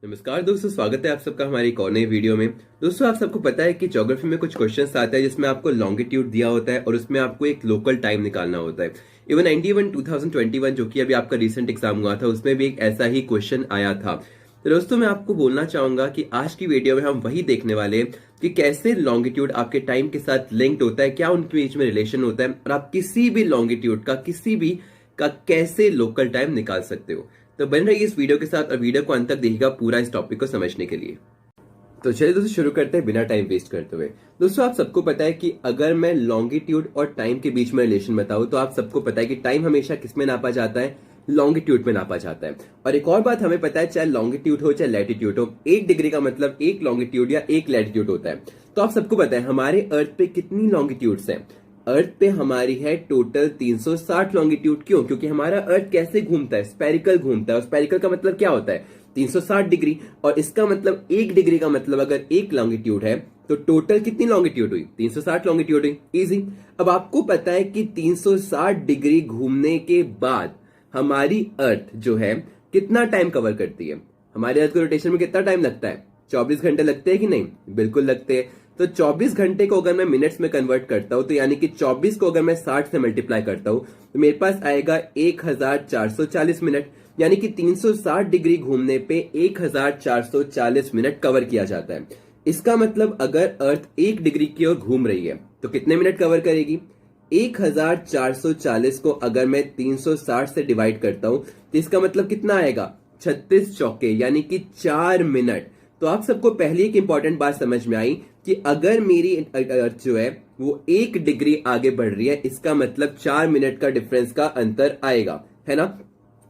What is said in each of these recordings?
नमस्कार दोस्तों, स्वागत है आप सबका हमारी एक और नई वीडियो में। दोस्तों, आप सबको पता है कि ज्योग्राफी में कुछ क्वेश्चंस आते हैं जिसमें आपको लॉन्गिट्यूड दिया होता है और उसमें आपको एक लोकल टाइम निकालना होता है। इवन 91 2021 जो कि अभी आपका रिसेंट एग्जाम हुआ था, उसमें भी एक ऐसा ही क्वेश्चन आया था। तो दोस्तों, मैं आपको बोलना चाहूंगा कि आज की वीडियो में हम वही देखने वाले हैं कि कैसे लॉन्गिट्यूड आपके टाइम के साथ लिंक्ड होता है, क्या उनके बीच में रिलेशन होता है और आप किसी भी लॉन्गिट्यूड का किसी भी का कैसे लोकल टाइम निकाल सकते हो। तो बन रही इस वीडियो के साथ और वीडियो को अंत तक देखिएगा पूरा इस टॉपिक को समझने के लिए। तो चलिए दोस्तों, शुरू करते हैं बिना टाइम वेस्ट करते हुए। दोस्तों, आप सबको पता है कि अगर मैं लॉन्गिट्यूड और टाइम के बीच में रिलेशन बताऊं तो आप सबको पता है कि टाइम हमेशा किस में नापा जाता है, लॉन्गिट्यूड में नापा जाता है। और एक और बात हमें पता है, चाहे लॉन्गिट्यूड हो चाहे लैटिट्यूड हो, 1 डिग्री का मतलब 1 लॉन्गिट्यूड या 1 लैटिट्यूड होता है। तो आप सबको पता है हमारे अर्थ पे कितनी लॉन्गिट्यूड्स हैं। अर्थ पे हमारी है टोटल 360 लॉन्गिट्यूड। क्यों? क्योंकि हमारा अर्थ कैसे घूमता है, स्पेरिकल घूमता है। और स्पेरिकल का मतलब क्या होता है? 360 डिग्री। और इसका मतलब 1 डिग्री का मतलब अगर 1 लॉन्गिट्यूड है तो टोटल कितनी लॉन्गिट्यूड हुई? 360 लॉन्गिट्यूड हुई। इजी। अब आपको पता है कि 360 डिग्री घूमने के बाद हमारी अर्थ जो है कितना टाइम कवर करती है? हमारे अर्थ को रोटेशन में कितना टाइम लगता है? 24 घंटे लगते हैं कि नहीं? बिल्कुल लगते हैं। तो 24 घंटे को अगर मैं मिनट्स में कन्वर्ट करता हूं, तो यानी कि 24 को अगर मैं 60 से मल्टीप्लाई करता हूं तो मेरे पास आएगा 1440 मिनट। यानी कि 360 डिग्री घूमने पे 1440 मिनट कवर किया जाता है। इसका मतलब अगर अर्थ 1 डिग्री की ओर घूम रही है तो कितने मिनट कवर करेगी? 1440 को अगर मैं 360 से डिवाइड करता हूं तो इसका मतलब कितना आएगा? 36 चौके यानी कि 4 मिनट। तो आप सबको पहली एक इंपॉर्टेंट बात समझ में आई कि अगर मेरी अर्थ जो है वो 1 डिग्री आगे बढ़ रही है, इसका मतलब 4 मिनट का डिफरेंस का अंतर आएगा, है ना।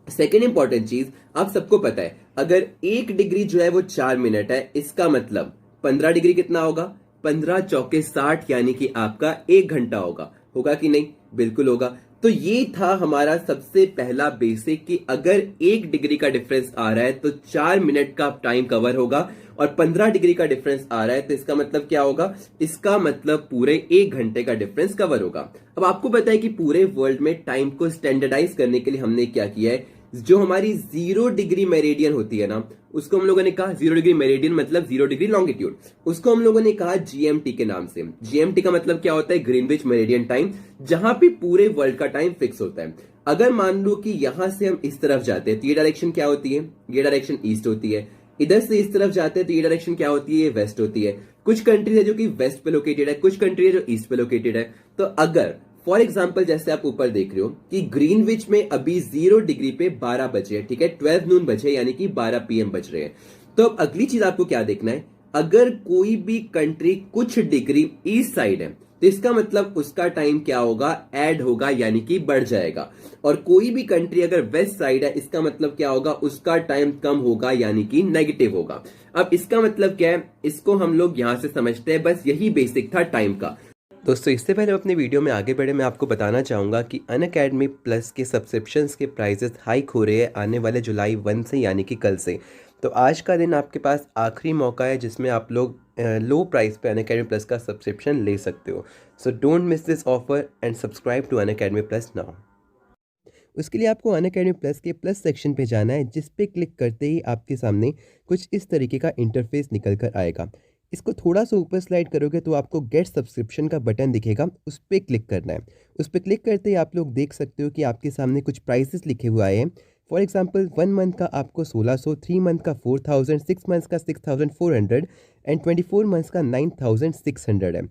सेकेंड इंपॉर्टेंट चीज, आप सबको पता है अगर 1 डिग्री जो है वो 4 मिनट है, इसका मतलब 15 डिग्री कितना होगा? 15 चौके 60 यानी कि आपका 1 घंटा होगा। होगा कि नहीं? बिल्कुल होगा। तो ये था हमारा सबसे पहला बेसिक कि अगर 1 डिग्री का डिफरेंस आ रहा है तो 4 मिनट का टाइम कवर होगा, और 15 डिग्री का डिफरेंस आ रहा है तो इसका मतलब क्या होगा? इसका मतलब पूरे 1 घंटे का डिफरेंस कवर होगा। अब आपको पता है कि पूरे वर्ल्ड में टाइम को स्टैंडर्डाइज करने के लिए हमने क्या किया है, जो हमारी 0 डिग्री मेरिडियन होती है ना, उसको हम लोगों ने कहा 0 डिग्री मेरिडियन मतलब 0 डिग्री लॉन्गिट्यूड, उसको हम लोगों ने कहा जीएमटी के नाम से। जीएमटी का मतलब क्या होता है? ग्रीनविच मेरिडियन टाइम, जहां पे पूरे वर्ल्ड का टाइम फिक्स होता है। अगर मान लो कि यहां से हम इस तरफ जाते हैं तो ये डायरेक्शन क्या होती है? ये डायरेक्शन ईस्ट होती है। इधर से इस तरफ जाते हैं तो ये डायरेक्शन क्या होती है? वेस्ट होती है। कुछ कंट्री है जो कि वेस्ट पे लोकेटेड है, कुछ कंट्री है जो ईस्ट पे लोकेटेड है। तो अगर फॉर एग्जाम्पल जैसे आप ऊपर देख रहे हो कि ग्रीनविच में अभी 0 डिग्री पे 12 बजे है, ठीक है, 12 नून बजे यानी कि 12 पीएम बज रहे हैं। तो अब अगली चीज आपको क्या देखना है, अगर कोई भी कंट्री कुछ डिग्री ईस्ट साइड है तो इसका मतलब उसका टाइम क्या होगा? ऐड होगा यानी कि बढ़ जाएगा। और कोई भी कंट्री अगर वेस्ट साइड है, इसका मतलब क्या होगा? उसका टाइम कम होगा यानी कि नेगेटिव होगा। अब इसका मतलब क्या है, इसको हम लोग यहां से समझते हैं। बस यही बेसिक था टाइम का। दोस्तों, इससे पहले हम अपनी वीडियो में आगे बढ़े, मैं आपको बताना चाहूँगा कि अनअकैडमी प्लस के सब्सक्रिप्शंस के प्राइसेस हाइक हो रहे हैं आने वाले जुलाई 1 से, यानी कि कल से। तो आज का दिन आपके पास आखिरी मौका है जिसमें आप लोग लो प्राइस पे अनअकैडमी प्लस का सब्सक्रिप्शन ले सकते हो। So don't miss this offer and subscribe to Unacademy plus now. उसके लिए आपको अनअकैडमी प्लस के प्लस सेक्शन पे जाना है, जिस पे क्लिक करते ही आपके सामने कुछ इस तरीके का इंटरफेस निकल कर आएगा। इसको थोड़ा सा ऊपर स्लाइड करोगे तो आपको गेट सब्सक्रिप्शन का बटन दिखेगा, उस पर क्लिक करना है। उस पर क्लिक करते ही आप लोग देख सकते हो कि आपके सामने कुछ प्राइसेस लिखे हुए आए हैं। फॉर एग्जांपल 1 मंथ का आपको 1600, 3 मंथ का 4000, 6 मंथ्स का 6400 एंड 24 मंथ्स का 9600 है।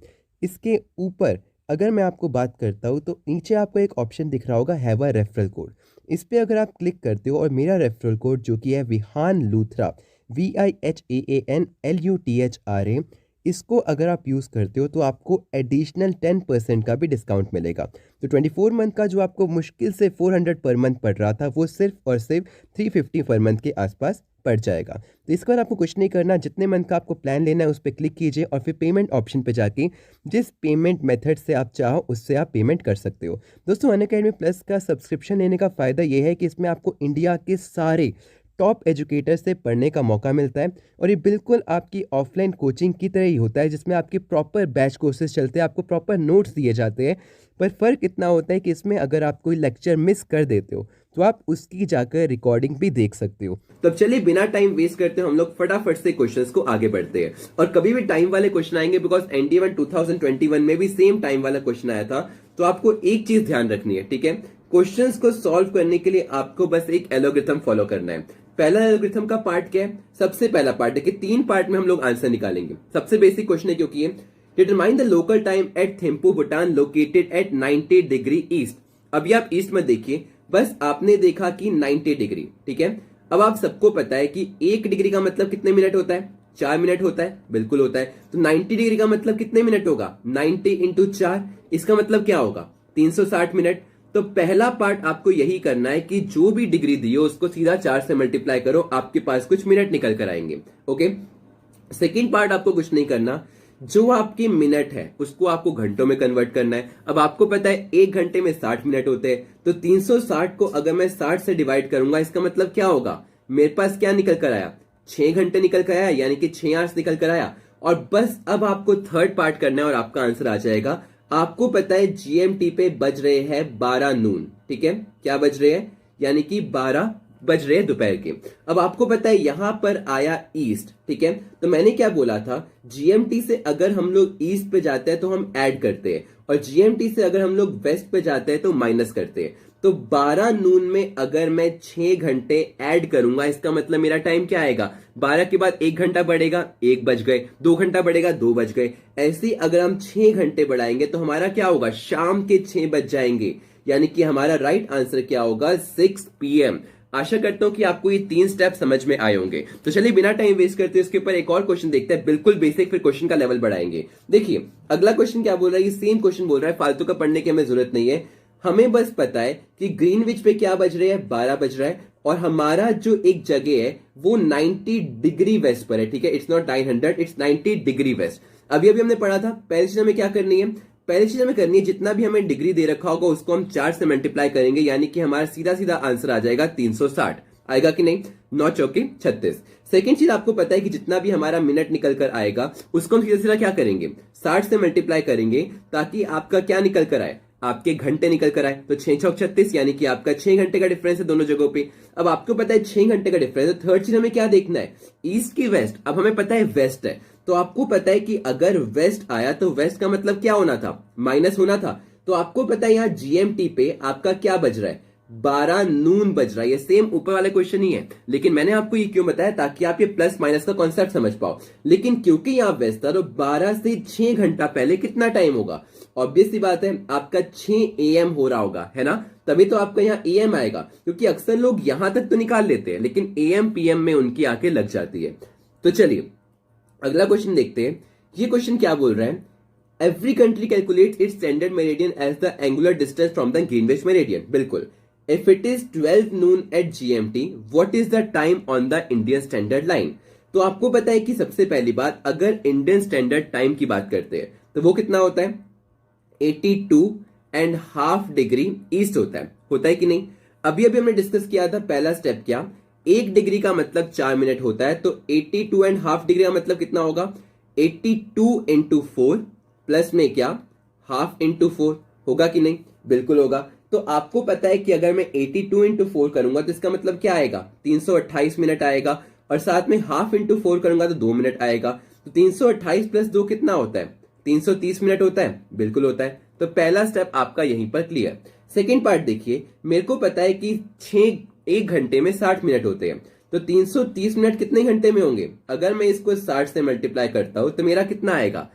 इसके ऊपर अगर मैं आपको बात करता हूँ तो नीचे आपको एक ऑप्शन दिख रहा होगा, हैव अ रेफरल कोड। इस पे अगर आप क्लिक करते हो और मेरा रेफरल कोड जो कि है विहान लूथरा, VIHAANLUTHRA, इसको अगर आप यूज़ करते हो तो आपको एडिशनल 10% का भी डिस्काउंट मिलेगा। तो 24 मंथ का जो आपको मुश्किल से 400 पर मंथ पड़ रहा था, वो सिर्फ और सिर्फ 350 पर मंथ के आसपास पड़ जाएगा। तो इसके बाद आपको कुछ नहीं करना, जितने मंथ का आपको प्लान लेना है उस पर क्लिक कीजिए और फिर पेमेंट ऑप्शन पे जाके जिस पेमेंट मेथड से आप चाहो उससे आप पेमेंट कर सकते हो। दोस्तों, अनअकैडमी प्लस का सब्सक्रिप्शन लेने का फ़ायदा ये है कि इसमें आपको इंडिया के सारे टॉप एजुकेटर से पढ़ने का मौका मिलता है, और ये बिल्कुल आपकी ऑफलाइन कोचिंग की तरह ही होता है, जिसमें आपके प्रॉपर बैच कोर्सेज चलते हैं, आपको प्रॉपर नोट्स दिए जाते हैं। पर फ़र्क इतना होता है कि इसमें अगर आप कोई लेक्चर मिस कर देते हो तो आप उसकी जाकर रिकॉर्डिंग भी देख सकते हो। तो अब चलिए बिना टाइम वेस्ट करते हम लोग फटाफट से क्वेश्चंस को आगे बढ़ते हैं। और कभी भी टाइम वाले क्वेश्चन आएंगे, बिकॉज ND1 2021 में भी सेम टाइम वाला क्वेश्चन आया था। तो आपको एक चीज ध्यान रखनी है, ठीक है, क्वेश्चंस को सॉल्व करने के लिए आपको बस एक एलोग्रिथम फॉलो करना है। पहला एलोग्रिथम का पार्ट क्या है? सबसे पहला पार्ट है कि 3 पार्ट में हम लोग आंसर निकालेंगे। सबसे बेसिक क्वेश्चन है क्योंकि ये determine the local time at Thimphu Bhutan located at 90 degree east. अभी आप ईस्ट में देखिए, बस आपने देखा कि 90 डिग्री, ठीक है। अब आप सबको पता है कि 1 डिग्री का मतलब कितने मिनट होता है? 4 मिनट होता है, बिल्कुल होता है। तो 90 डिग्री का मतलब कितने मिनट होगा? 90 इंटू 4, इसका मतलब क्या होगा? 360 मिनट। तो पहला पार्ट आपको यही करना है कि जो भी डिग्री दी हो उसको सीधा 4 से मल्टीप्लाई करो, आपके पास कुछ मिनट निकल कर आएंगे। ओके, सेकेंड पार्ट आपको कुछ नहीं करना, जो आपके मिनट है उसको आपको घंटों में कन्वर्ट करना है। अब आपको पता है 1 घंटे में 60 मिनट होते हैं, तो 360 को अगर मैं 60 से डिवाइड करूंगा, इसका मतलब क्या होगा? मेरे पास क्या निकल कर आया? 6 घंटे निकल कर आया, यानी कि 6 आवर्स निकल कर आया। और बस अब आपको थर्ड पार्ट करना है और आपका आंसर आ जाएगा। आपको पता है GMT पे बज रहे हैं 12 नून, ठीक है, क्या बज रहे हैं? यानी कि 12 बज रहे हैं दोपहर के। अब आपको पता है यहां पर आया ईस्ट, ठीक है, तो मैंने क्या बोला था, GMT से अगर हम लोग ईस्ट पे जाते हैं तो हम ऐड करते हैं, और GMT से अगर हम लोग वेस्ट पे जाते हैं तो माइनस करते हैं। तो 12 नून में अगर मैं 6 घंटे ऐड करूंगा, इसका मतलब मेरा टाइम क्या आएगा? 12 के बाद 1 घंटा बढ़ेगा, 1 बज गए, 2 घंटा बढ़ेगा, 2 बज गए। ऐसे ही अगर हम 6 घंटे बढ़ाएंगे तो हमारा क्या होगा? शाम के 6 बज जाएंगे, यानी कि हमारा राइट आंसर क्या होगा? 6 PM। आशा करता हूं कि आपको ये 3 स्टेप समझ में आए होंगे। तो चलिए बिना टाइम वेस्ट करते इसके ऊपर एक और क्वेश्चन देखते हैं, बिल्कुल बेसिक, फिर क्वेश्चन का लेवल बढ़ाएंगे। देखिए अगला क्वेश्चन क्या बोल रहा है, ये सेम क्वेश्चन बोल रहा है, फालतू का पढ़ने की हमें जरूरत नहीं है। हमें बस पता है कि ग्रीनविच पे क्या बज रहे हैं? 12 बज रहा है, और हमारा जो एक जगह है वो 90 डिग्री वेस्ट पर है, ठीक है, it's not 900, it's 90 degree west. अभी अभी हमने पढ़ा था, पहली चीज हमें क्या करनी है? पहली चीज हमें करनी है, जितना भी हमें डिग्री दे रखा होगा उसको हम 4 से मल्टीप्लाई करेंगे, यानी कि हमारा सीधा सीधा आंसर आ जाएगा 360। आएगा कि नहीं? 9 चौके 36। सेकेंड चीज आपको पता है कि जितना भी हमारा मिनट निकल कर आएगा उसको हम सीधा सीधा क्या करेंगे? 60 से मल्टीप्लाई करेंगे, ताकि आपका क्या निकल कर आए? आपके घंटे निकल कर आए। तो 6 चौक 36, यानी कि आपका 6 घंटे का डिफरेंस है दोनों जगहों पे। अब आपको पता है 6 घंटे का डिफरेंस है। थर्ड चीज हमें क्या देखना है? ईस्ट की वेस्ट। अब हमें पता है वेस्ट है, तो आपको पता है कि अगर वेस्ट आया तो वेस्ट का मतलब क्या होना था? माइनस होना था। तो आपको पता है यहां GMT पे आपका क्या बज रहा है? 12 नून बज रहा है। ये सेम ऊपर वाला क्वेश्चन ही है, लेकिन मैंने आपको ये क्यों बताया? ताकि आप ये प्लस माइनस का कॉन्सेप्ट समझ पाओ। लेकिन क्योंकि यहां वेस्ट था, तो 12 से 6 घंटा पहले कितना टाइम होगा? ऑब्वियस सी बात है, आपका 6 AM हो रहा होगा, है ना? तभी तो आपका यहाँ AM आएगा, क्योंकि अक्सर लोग यहां तक तो निकाल लेते हैं, लेकिन AM PM में उनकी आंखें लग जाती है। तो चलिए अगला क्वेश्चन देखते हैं। ये क्वेश्चन क्या बोल रहा है? Every country calculates its standard meridian as the angular distance from the Greenwich meridian. बिल्कुल। If it is 12 noon at GMT, what is the time on the Indian standard line? तो आपको पता है कि सबसे पहली बात, अगर इंडियन स्टैंडर्ड टाइम की बात करते हैं तो वो कितना होता है? 82.5 डिग्री ईस्ट होता है कि नहीं? अभी अभी हमने डिस्कस किया था, पहला स्टेप क्या, 1 डिग्री का मतलब 4 मिनट होता है, तो 82.5 डिग्री का मतलब कितना होगा? 82 इंटू 4 प्लस में क्या, हाफ इंटू 4, होगा कि नहीं? बिल्कुल होगा। तो आपको पता है कि अगर मैं 82 इंटू 4 करूंगा तो इसका मतलब क्या आएगा? 328 मिनट आएगा, और साथ में हाफ इंटू 4 करूंगा तो 2 मिनट आएगा। तो 328 प्लस 2 कितना होता है? 330 मिनट होता है, बिल्कुल होता है। तो पहला स्टेप आपका यहीं पर क्लियर। सेकेंड पार्ट देखिए, मेरे को पता है कि 1 घंटे में 60 मिनट होते हैं, तो 330 मिनट कितने घंटे में होंगे? अगर मैं इसको 60 से मल्टीप्लाई करता हूं तो मेरा कितना आएगा?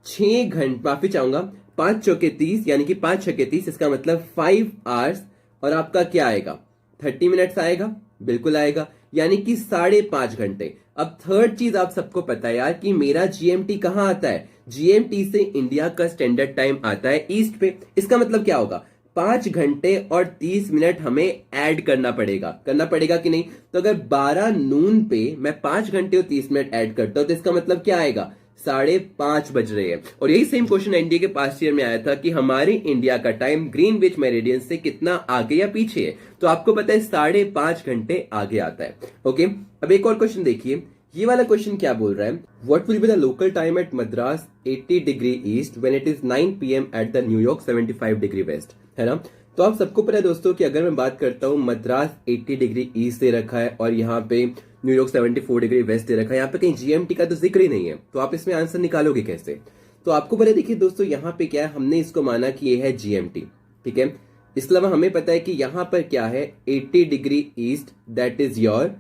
6 घंटे, माफी चाहूंगा, 5 चौके 30, यानी कि 5 छके 30, इसका मतलब 5 आवर्स, और आपका क्या आएगा? 30 मिनट्स आएगा, बिल्कुल आएगा, यानी कि 5.5 घंटे। अब थर्ड चीज आप सबको पता है यार कि मेरा GMT कहां आता है? GMT से इंडिया का स्टैंडर्ड टाइम आता है ईस्ट पे। इसका मतलब क्या होगा? 5 घंटे और 30 मिनट हमें ऐड करना पड़ेगा कि नहीं? तो अगर 12 नून पे मैं 5 घंटे और 30 मिनट ऐड करता हूं तो इसका मतलब क्या आएगा? 5:30 बज रहे हैं। और यही सेम क्वेश्चन एनडीए के पास्ट ईयर में आया था कि हमारे इंडिया का टाइम ग्रीनविच मेरिडियन से कितना आगे या पीछे है। तो आपको पता है 5.5 घंटे आगे आता है। ओके, अब एक और क्वेश्चन देखिए। ये वाला क्वेश्चन क्या बोल रहा है? What will be the local time at Madras 80 degree east when it is 9 PM at the New York 75 degree west, है ना? तो आप सबको पता है दोस्तों कि अगर मैं बात करता हूँ मद्रास 80 डिग्री ईस्ट दे रखा है और यहाँ पे न्यूयॉर्क 74 डिग्री वेस्ट दे रखा है, यहाँ पे कहीं जीएमटी का तो जिक्र ही नहीं है, तो आप इसमें आंसर निकालोगे कैसे? तो आपको पता है, देखिए दोस्तों यहाँ पे क्या है, हमने इसको माना कि ये है जीएमटी, ठीक है। इसके अलावा हमें पता है कि यहाँ पर क्या है 80 degree east that is your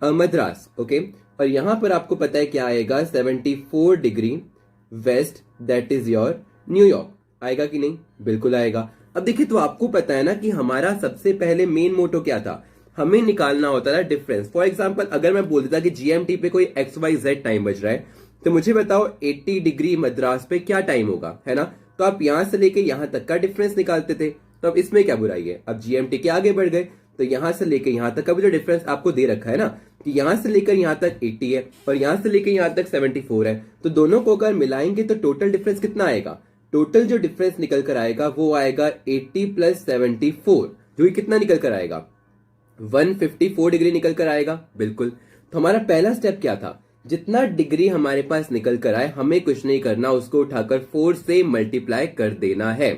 Madras, okay. और यहाँ पर आपको पता है क्या आएगा 74 degree west that is your New York, आएगा कि नहीं? बिल्कुल आएगा। अब देखिए तो आपको पता है ना कि हमारा सबसे पहले मेन मोटो क्या था, हमें निकालना होता था डिफरेंस। फॉर एग्जांपल अगर मैं बोल देता कि जीएमटी पे कोई XYZ टाइम बज रहा है, तो मुझे बताओ 80 डिग्री मद्रास पे क्या टाइम होगा, है ना? तो आप यहां से लेके यहां तक का डिफरेंस निकालते थे। तो अब इसमें क्या बुराई है? अब जीएमटी के आगे बढ़ गए तो यहां से लेकर यहां तक का भी जो डिफरेंस आपको दे रखा है ना कि यहां से लेकर यहां तक 80 है और यहां से लेकर यहां तक 74 है, तो दोनों को अगर मिलाएंगे तो टोटल डिफरेंस कितना आएगा? टोटल जो डिफरेंस निकल कर आएगा वो आएगा 80 प्लस 74, जो कि कितना निकल कर आएगा? 154 डिग्री निकल कर आएगा। बिल्कुल। तो हमारा पहला स्टेप क्या था? जितना डिग्री हमारे पास निकल कर आए हमें कुछ नहीं करना, उसको उठाकर 4 से मल्टीप्लाई कर देना है।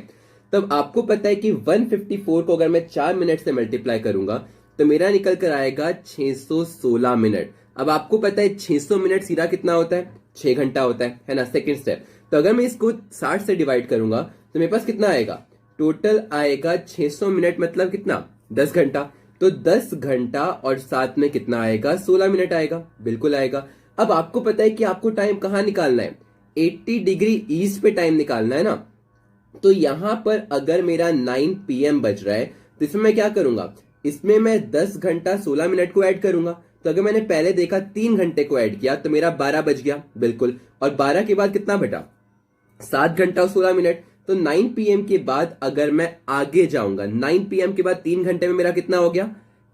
तब आपको पता है कि 154 को अगर मैं 4 मिनट से मल्टीप्लाई करूंगा तो मेरा निकल कर आएगा 616 मिनट। अब आपको पता है 600 मिनट सीधा कितना होता है? 6 घंटा होता है ना? Second step. तो अगर मैं इसको 60 से डिवाइड करूंगा तो मेरे पास कितना आएगा? टोटल आएगा 600 मिनट मतलब कितना? 10 घंटा। तो 10 घंटा और साथ में कितना आएगा? 16 मिनट आएगा। बिल्कुल आएगा। अब आपको पता है कि आपको टाइम कहां निकालना है? 80 डिग्री ईस्ट पे टाइम निकालना है ना। तो यहां पर अगर मेरा 9 PM बज रहा है तो इसमें मैं क्या करूंगा? इसमें मैं 10 घंटा 16 मिनट को ऐड करूंगा। तो अगर मैंने पहले देखा 3 घंटे को ऐड किया तो मेरा 12 बज गया। बिल्कुल। और 12 के बाद कितना बटा? 7 घंटा और 16 मिनट। तो 9 PM के बाद अगर मैं आगे जाऊंगा, 9 PM के बाद 3 घंटे में मेरा कितना हो गया?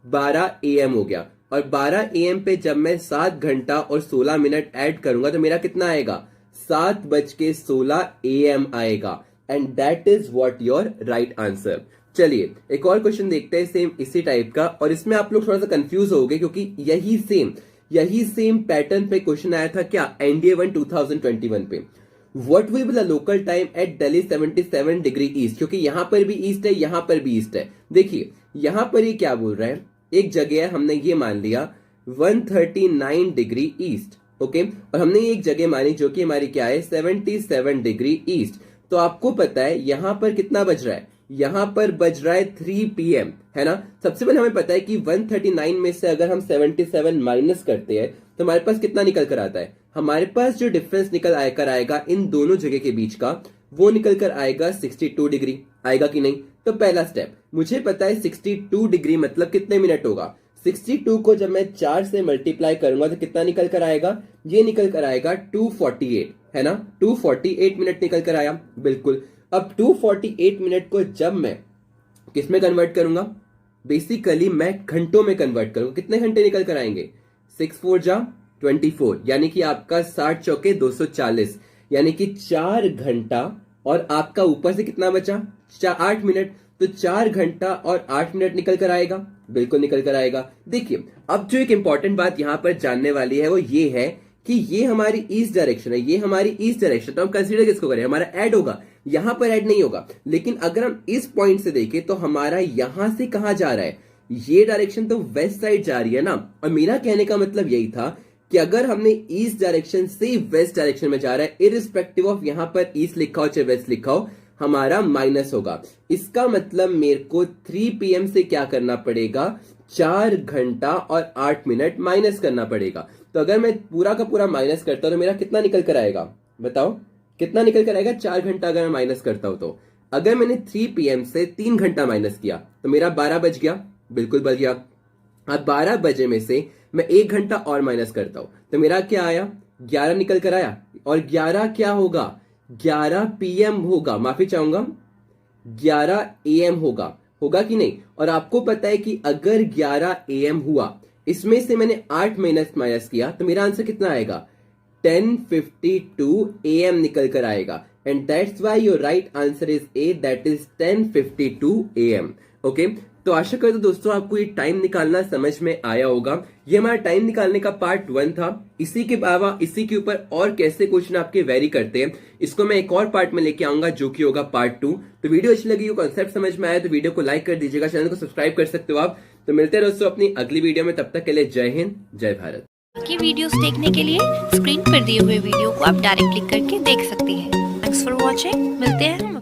12 AM हो गया। और 12 AM पे जब मैं 7 घंटा और 16 मिनट ऐड करूंगा तो मेरा कितना आएगा? 7:16 AM आएगा। And that is what your right answer. चलिए एक और क्वेश्चन देखते हैं सेम इसी टाइप का, और इसमें आप लोग थोड़ा सा कंफ्यूज हो गए क्योंकि यही सेम पैटर्न पे क्वेश्चन आया था क्या? NDA 1 2021 पे। What will be the local time at Delhi 77 degree east, क्योंकि यहां पर भी ईस्ट है, यहां पर भी ईस्ट है। देखिए यहां पर ये क्या बोल रहा है, एक जगह है हमने ये मान लिया 139 डिग्री ईस्ट, ओके। और हमने एक जगह मानी जो कि हमारी क्या है? 77 डिग्री ईस्ट। तो आपको पता है यहां पर कितना बज रहा है? यहां पर बज रहा है 3 PM, है ना। सबसे पहले हमें पता है कि 139 में से अगर हम 77 माइनस करते हैं तो हमारे पास कितना निकल कर आता है? हमारे पास जो डिफरेंस निकल आकर आएगा इन दोनों जगह के बीच का, वो निकल कर आएगा 62 डिग्री। आएगा कि नहीं? तो पहला स्टेप, मुझे पता है 62 डिग्री मतलब कितने मिनट होगा? 62 को जब मैं 4 से मल्टीप्लाई करूंगा तो कितना निकल कर आएगा? ये निकल कर आएगा 248, है ना। 248 मिनट निकल कर आया। बिल्कुल। अब 248 मिनट को जब मैं किस में कन्वर्ट करूंगा? बेसिकली मैं घंटों में कन्वर्ट करूंगा। कितने घंटे निकल कर आएंगे? 6 4 जा 24, यानी कि आपका 60 चौके 240, यानी कि 4 घंटा और आपका ऊपर से कितना बचा? 8 मिनट। तो 4 घंटा और 8 मिनट निकल कर आएगा। बिल्कुल निकल कर आएगा। देखिए अब जो एक इंपॉर्टेंट बात यहां पर जानने वाली है वो ये है कि ये हमारी ईस्ट डायरेक्शन है, ये हमारी ईस्ट डायरेक्शन। तो हम कंसीडर किसको करें? हमारा ऐड होगा, यहां पर ऐड नहीं होगा। लेकिन अगर हम इस पॉइंट से देखें तो हमारा यहां से कहां जा रहा है? ये डायरेक्शन तो वेस्ट साइड जा रही है ना। और मेरा कहने का मतलब यही था कि अगर हमने ईस्ट डायरेक्शन से वेस्ट डायरेक्शन में जा रहा है, इरिस्पेक्टिव ऑफ यहां पर ईस्ट लिखा हो चाहे वेस्ट लिखा हो, हमारा माइनस होगा। इसका मतलब मेरे को 3 PM से क्या करना पड़ेगा? 4 घंटा और 8 मिनट माइनस करना पड़ेगा। तो अगर मैं पूरा का पूरा माइनस करता हूं तो मेरा कितना निकल कर आएगा? बताओ कितना निकल कर आएगा? 4 घंटा अगर मैं माइनस करता हूं तो। अगर मैंने 3 PM से 3 घंटा माइनस किया तो मेरा 12 बज गया। बिल्कुल बज गया। अब 12 बजे में से मैं 1 घंटा और माइनस करता हूं तो मेरा क्या आया? 11 निकल कर आया। और 11 क्या होगा? 11 PM होगा, माफी चाहूंगा, 11 AM होगा कि नहीं? और आपको पता है कि अगर 11 AM हुआ, इसमें से मैंने 8 मिनट माइनस किया तो मेरा आंसर कितना आएगा? 10:52 AM निकल कर आएगा। And that's why your right answer is a, that is 10:52 AM, okay. तो आशा करता हूं दोस्तों आपको ये टाइम निकालना समझ में आया होगा। ये हमारा टाइम निकालने का पार्ट 1 था। इसी के अलावा इसी के ऊपर और कैसे क्वेश्चन आपके वेरी करते हैं, इसको मैं एक और पार्ट में लेके आऊंगा जो कि होगा पार्ट 2। तो वीडियो अच्छी लगी हो, कॉन्सेप्ट समझ में आया तो वीडियो को लाइक कर दीजिएगा, चैनल को सब्सक्राइब कर सकते हो आप। तो मिलते हैं दोस्तों अपनी अगली वीडियो में, तब तक के लिए जय हिंद जय भारत। बाकी वीडियोस देखने के लिए स्क्रीन पर दिए हुए वीडियो को आप डायरेक्ट क्लिक करके देख सकती हैं। Thanks for watching. मिलते हैं हम